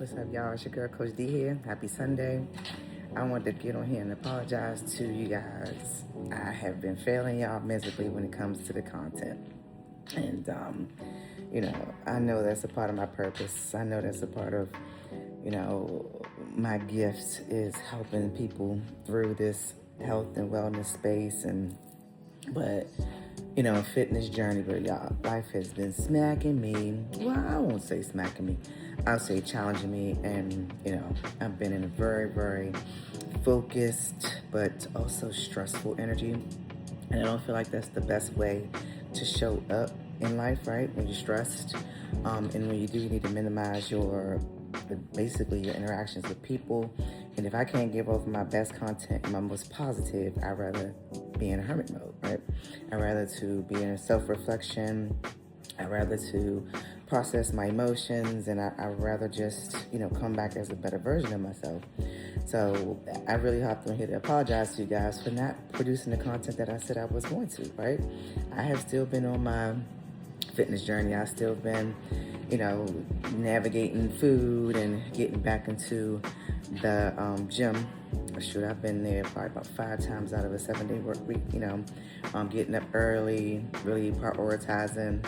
What's up, y'all? It's your girl, Coach D here. Happy Sunday. I wanted to get on here and apologize to you guys. I have been failing y'all miserably when it comes to the content. And, I know that's a part of my purpose. I know that's a part of, my gift is helping people through this health and wellness space. But fitness journey, but y'all, life has been smacking me. Well, I won't say smacking me. I'll say challenging me. And, I've been in a very, very focused, but also stressful energy. And I don't feel like that's the best way to show up in life, right? When you're stressed. And when you do, you need to minimize basically your interactions with people. And if I can't give over my best content and my most positive, I'd rather be in a hermit mode, right? I'd rather to be in self-reflection. I'd rather to process my emotions, and I'd rather just, come back as a better version of myself. So I really hopped on here to apologize to you guys for not producing the content that I said I was going to, right? I have still been on my fitness journey. I've still been, navigating food and getting back into the gym. Shoot, I've been there probably about 5 times out of a 7-day work week, getting up early, really prioritizing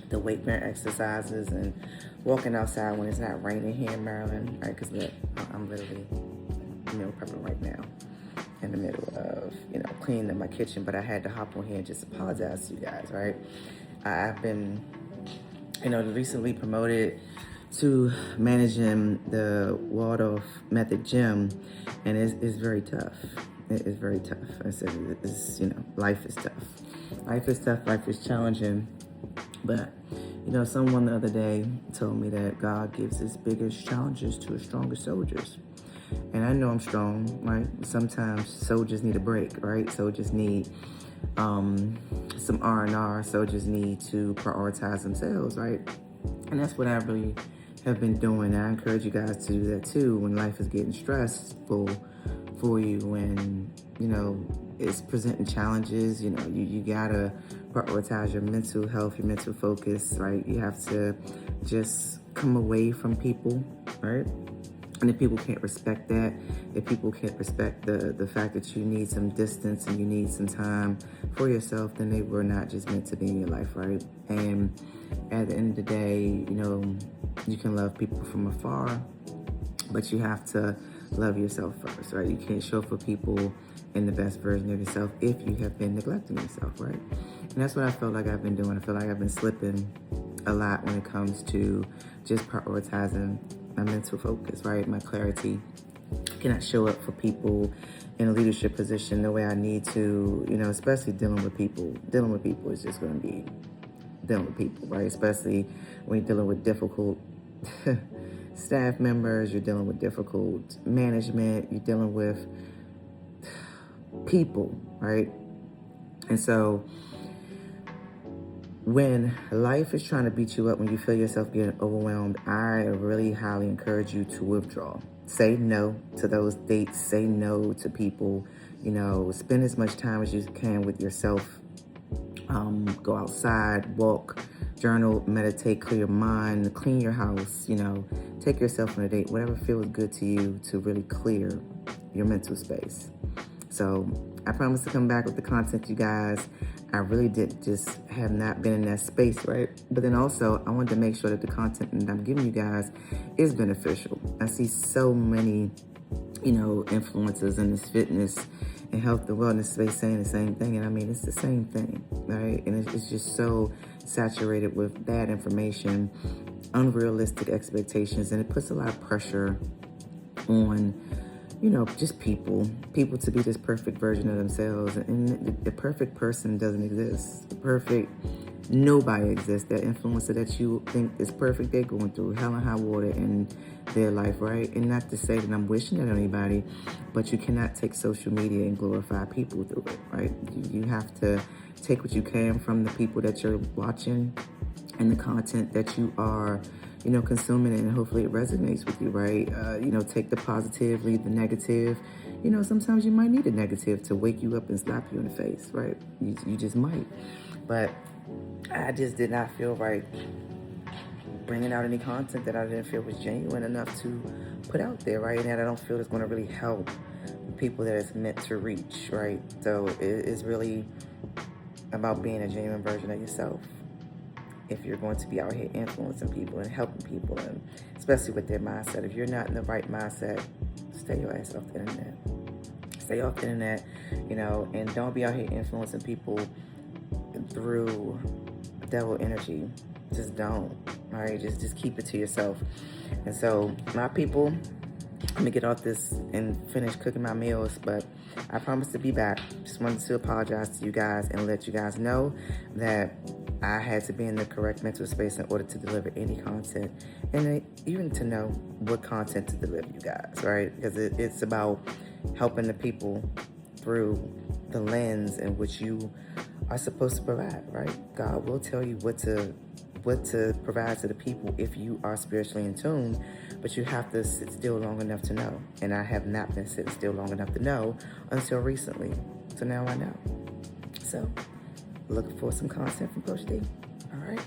the weight bearing exercises and walking outside when it's not raining here in Maryland, right? Because look, I'm literally meal prepping right now in the middle of, cleaning up my kitchen, but I had to hop on here and just apologize to you guys, right? I've been, recently promoted to managing the Waldorf Method Gym, and it's very tough. It is very tough. I said, life is tough. Life is tough, life is challenging, but, someone the other day told me that God gives his biggest challenges to his strongest soldiers. And I know I'm strong, right? Sometimes soldiers need a break, right? Soldiers need some R&R. Soldiers need to prioritize themselves, right? And that's what I really have been doing. I encourage you guys to do that too when life is getting stressful for you, when, it's presenting challenges. You gotta prioritize your mental health, your mental focus, right? You have to just come away from people, right? And if people can't respect that, if people can't respect the fact that you need some distance and you need some time for yourself, then they were not just meant to be in your life, right? And at the end of the day, you can love people from afar, but you have to love yourself first, right? You can't show for people in the best version of yourself if you have been neglecting yourself, right? And that's what I feel like I've been doing. I feel like I've been slipping a lot when it comes to just prioritizing my mental focus, right? My clarity. I cannot show up for people in a leadership position the way I need to, especially dealing with people. Dealing with people is just going to be dealing with people, right? Especially when you're dealing with difficult staff members, you're dealing with difficult management, you're dealing with people, right? And so when life is trying to beat you up, when you feel yourself getting overwhelmed, I really highly encourage you to withdraw. Say no to those dates. Say no to people. Spend as much time as you can with yourself. Go outside, walk, journal, meditate, clear your mind, clean your house, take yourself on a date, whatever feels good to you to really clear your mental space. So I promise to come back with the content, you guys. I really have not been in that space, right? But then also, I wanted to make sure that the content that I'm giving you guys is beneficial. I see so many, influencers in this fitness and health and wellness space saying the same thing. And I mean, it's the same thing, right? And it's just so saturated with bad information, unrealistic expectations, and it puts a lot of pressure on just people to be this perfect version of themselves. And the perfect person doesn't exist. Nobody exists. That influencer that you think is perfect, they're going through hell and high water in their life, right? And not to say that I'm wishing it on anybody, but you cannot take social media and glorify people through it, right? You have to take what you can from the people that you're watching and the content that you are consuming it, and hopefully it resonates with you, right? Take the positive, leave the negative. Sometimes you might need a negative to wake you up and slap you in the face, right? You just might. But I just did not feel right bringing out any content that I didn't feel was genuine enough to put out there, right? And that I don't feel is going to really help people that it's meant to reach, right? So it's really about being a genuine version of yourself. If you're going to be out here influencing people and helping people, and especially with their mindset, if you're not in the right mindset, stay your ass off the internet. Stay off the internet, and don't be out here influencing people through devil energy. Just don't. All right, just keep it to yourself. And so, my people, let me get off this and finish cooking my meals, but I promise to be back. Just wanted to apologize to you guys and let you guys know that I had to be in the correct mental space in order to deliver any content, and even to know what content to deliver, you guys, right? Because it's about helping the people through the lens in which you are supposed to provide, right? God will tell you what to provide to the people if you are spiritually in tune, but you have to sit still long enough to know. And I have not been sitting still long enough to know until recently. So now I know. So looking for some content from Coach D. All right.